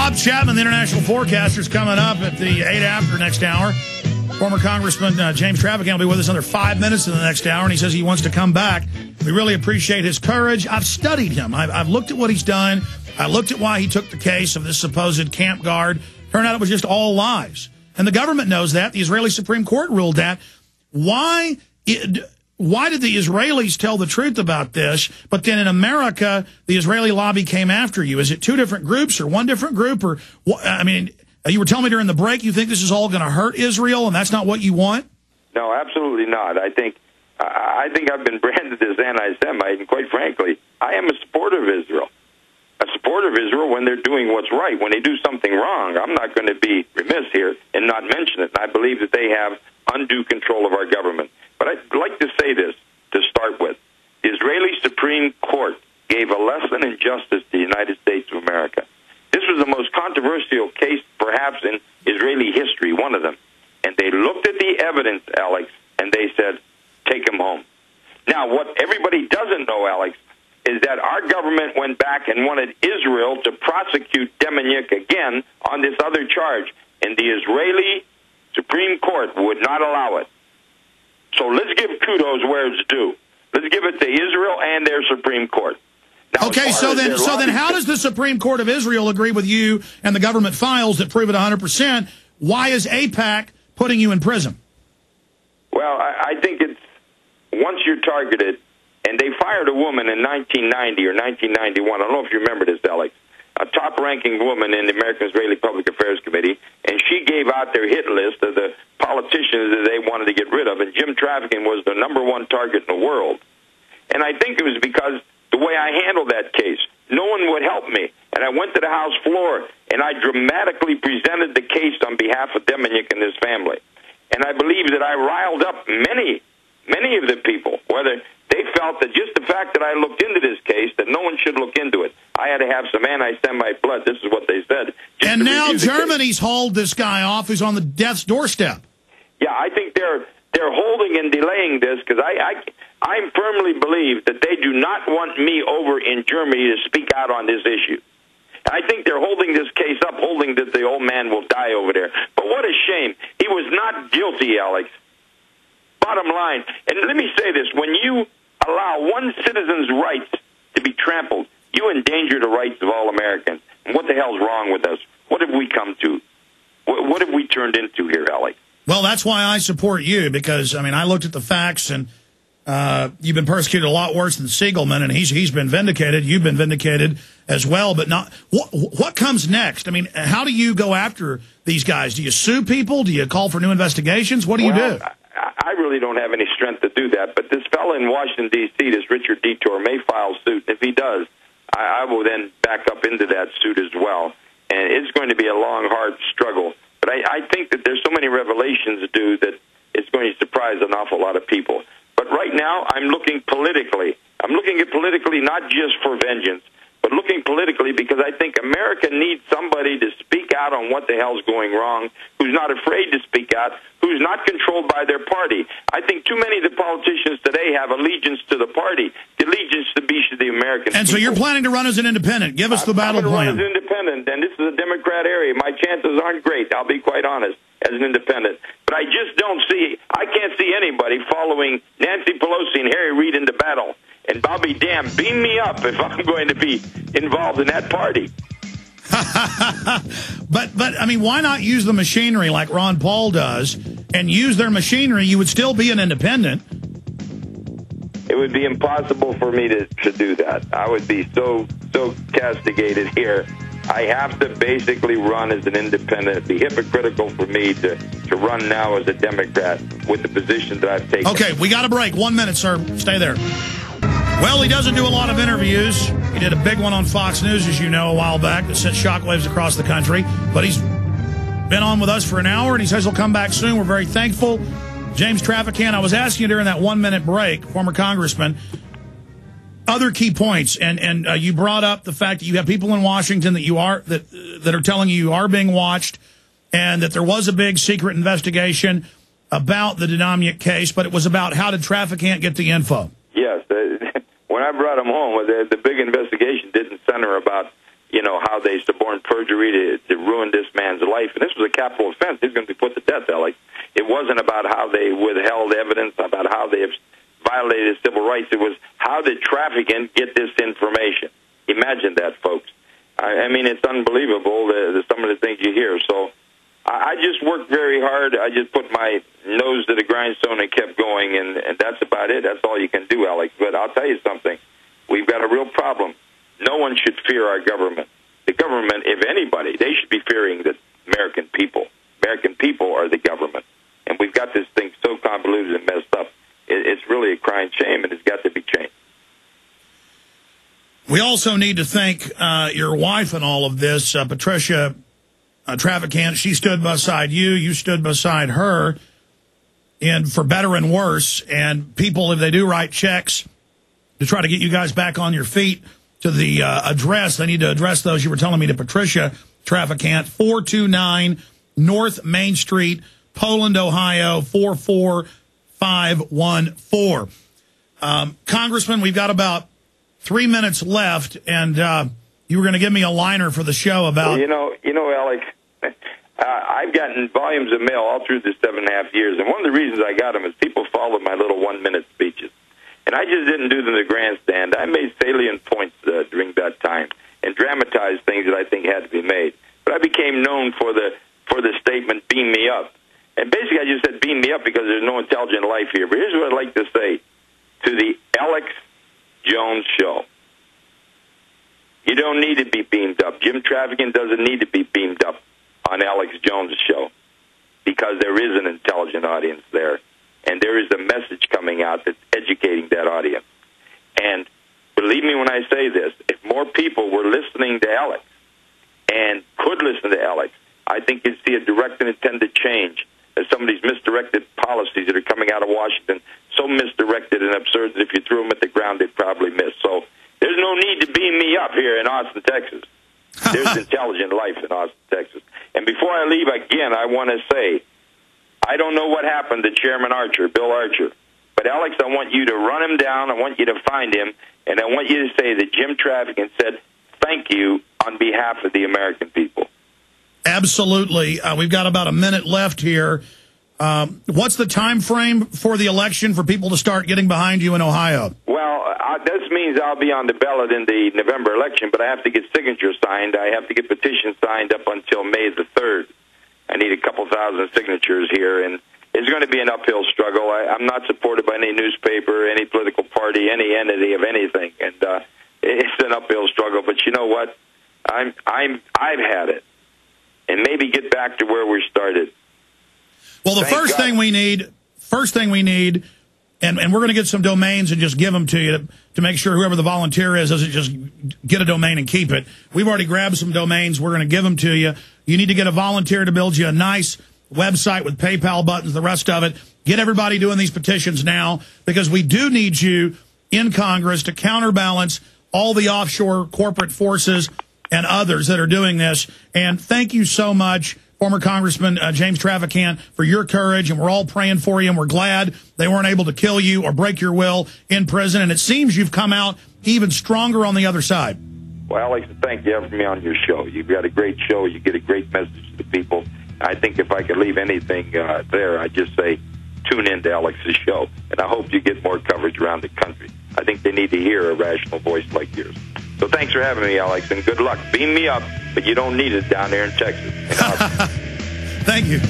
Bob Chapman, the international forecaster, is coming up at the 8 after next hour. Former Congressman James Traficant will be with us another 5 minutes in the next hour, and he says he wants to come back. We really appreciate his courage. I've studied him. I've looked at what he's done. I looked at why he took the case of this supposed camp guard. Turned out it was just all lies. And the government knows that. The Israeli Supreme Court ruled that. Why did the Israelis tell the truth about this, but then in America, the Israeli lobby came after you? Is it two different groups or one different group? Or I mean, you were telling me during the break you think this is all going to hurt Israel, and that's not what you want? No, absolutely not. I think I've been branded as anti-Semite, and quite frankly, I am a supporter of Israel. A supporter of Israel when they're doing what's right. When they do something wrong, I'm not going to be remiss here and not mention it. And I believe that they have undue control of our government. But I'd like to say this to start with. The Israeli Supreme Court gave a lesson in justice to the United States of America. This was the most controversial case, perhaps, in Israeli history, one of them. And they looked at the evidence, Alex, and they said, take him home. Now, what everybody doesn't know, Alex, is that our government went back and wanted Israel to prosecute Demjanjuk again on this other charge, and the Israeli Supreme Court would not allow it. So let's give kudos where it's due. Let's give it to Israel and their Supreme Court. Now, okay, so then how does the Supreme Court of Israel agree with you and the government files that prove it 100%? Why is AIPAC putting you in prison? Well, I think it's once you're targeted, and they fired a woman in 1990 or 1991. I don't know if you remember this, Alex. A top-ranking woman in the American-Israeli Public Affairs Committee, and she gave out their hit list of the politicians that they wanted to get rid of, and Jim Traficant was the #1 target in the world. And I think it was because the way I handled that case, no one would help me. And I went to the House floor, and I dramatically presented the case on behalf of Demjanjuk and his family. And I believe that I riled up many of the people, whether they felt that just the fact that I looked into this case, that no one should look into it. I had to have some anti-Semite blood. This is what they said. And now Germany's hauled this guy off who's on the death's doorstep. Yeah, I think they're holding and delaying this because I firmly believe that they do not want me over in Germany to speak out on this issue. I think they're holding this case up, holding that the old man will die over there. But what a shame. He was not guilty, Alex. Bottom line, and let me say this, when you allow one citizen's rights to be trampled, you endanger the rights of all Americans. And what the hell's wrong with us? What have we come to? What have we turned into here, Alex? Well, that's why I support you, because, I mean, I looked at the facts, and you've been persecuted a lot worse than Siegelman, and he's been vindicated. You've been vindicated as well, but not. What comes next? I mean, how do you go after these guys? Do you sue people? Do you call for new investigations? What do you do? I really don't have any strength to do that, but this fellow in Washington, D.C., this Richard Detour, may file suit. If he does, I will then back up into that suit as well, and it's going to be a long, hard struggle. But I think that there's so many revelations due that it's going to surprise an awful lot of people. But right now, I'm looking politically. I'm looking at politically not just for vengeance, but looking politically because I think America needs somebody to speak out on what the hell's going wrong, who's not afraid to speak out, who's not controlled by their party. I think too many of the politicians today have allegiance to the party, allegiance to the American And people. So you're planning to run as an independent. Give us the battle plan. I'm going to run as an independent, and this is a Democrat area. My chances aren't great, I'll be quite honest, as an independent. But I just I can't see anybody following Nancy Pelosi and Harry Reid into battle. And I'll be damned, beam me up if I'm going to be involved in that party. But I mean, why not use the machinery like Ron Paul does and use their machinery? You would still be an independent. It would be impossible for me to do that. I would be so castigated here. I have to basically run as an independent. It'd be hypocritical for me to run now as a Democrat with the position that I've taken. Okay, we got a break. 1 minute, sir. Stay there. Well, he doesn't do a lot of interviews. He did a big one on Fox News, as you know, a while back that sent shockwaves across the country. But he's been on with us for an hour, and he says he'll come back soon. We're very thankful. James Traficant, I was asking you during that 1 minute break, former congressman, other key points, and you brought up the fact that you have people in Washington that are telling you are being watched, and that there was a big secret investigation about the Demjanjuk case, but it was about how did Traficant get the info. Yes, when I brought him home, the big investigation didn't center about how they suborned perjury to ruin this man's life. And this was a capital offense. He's going to be put to death, Alex. It wasn't about how they withheld evidence, about how they violated civil rights. It was how did Traficant get this information? Imagine that, folks. I mean, it's unbelievable, some of the things you hear. So I just worked very hard. I just put my nose to the grindstone and kept going, and that's about it. That's all you can do, Alex. But I'll tell you something. We've got a real problem. No one should fear our government. The government, if anybody, they should be fearing the American people. American people are the government. And we've got this thing so convoluted and messed up. It's really a crying shame, and it's got to be changed. We also need to thank your wife in all of this, Patricia Traficant. She stood beside you. You stood beside her. And for better and worse, and people, if they do write checks to try to get you guys back on your feet to the address, they need to address those. You were telling me to Patricia Traficant, 429 North Main Street, Poland, Ohio, 44514. Congressman, we've got about 3 minutes left, and you were going to give me a liner for the show about... Well, Alex, I've gotten volumes of mail all through the 7.5 years, and one of the reasons I got them is people followed my little 1-minute speeches. And I just didn't do them in the grandstand. I made salient points during that time and dramatized things that I think had to be made. But I became known for the statement, beam me up. And basically I just said beam me up because there's no intelligent life here. But here's what I'd like to say to the Alex Jones show. You don't need to be beamed up. Jim Traficant doesn't need to be beamed up on Alex Jones' show because there is an intelligent audience there, and there is a message coming out that's educating that audience. And believe me when I say this, if more people were listening to Alex and could listen to Alex, I think you'd see a direct and intended change as some of these misdirected policies that are coming out of Washington, so misdirected and absurd that if you threw them at the ground, they'd probably miss. So there's no need to beam me up here in Austin, Texas. There's intelligent life in Austin, Texas. And before I leave again, I want to say, I don't know what happened to Chairman Archer, Bill Archer. But, Alex, I want you to run him down. I want you to find him. And I want you to say that Jim Traficant said thank you on behalf of the American people. Absolutely. We've got about a minute left here. What's the time frame for the election for people to start getting behind you in Ohio? Well, this means I'll be on the ballot in the November election, but I have to get signatures signed. I have to get petitions signed up until May the 3rd. I need a couple thousand signatures here, and it's going to be an uphill struggle. I'm not supported by any newspaper, any political party, any entity of anything, and it's an uphill struggle. But you know what? I've had it, and maybe get back to where we started. Well, the first thing we need, and we're going to get some domains and just give them to you to make sure whoever the volunteer is doesn't just get a domain and keep it. We've already grabbed some domains. We're going to give them to you. You need to get a volunteer to build you a nice website with PayPal buttons, the rest of it. Get everybody doing these petitions now because we do need you in Congress to counterbalance all the offshore corporate forces and others that are doing this. And thank you so much, former Congressman James Traficant, for your courage, and we're all praying for you, and we're glad they weren't able to kill you or break your will in prison, and it seems you've come out even stronger on the other side. Well, Alex, thank you for having me on your show. You've got a great show. You get a great message to the people. I think if I could leave anything there, I'd just say tune in to Alex's show, and I hope you get more coverage around the country. I think they need to hear a rational voice like yours. So thanks for having me, Alex, and good luck. Beam me up, but you don't need it down there in Texas. Thank you.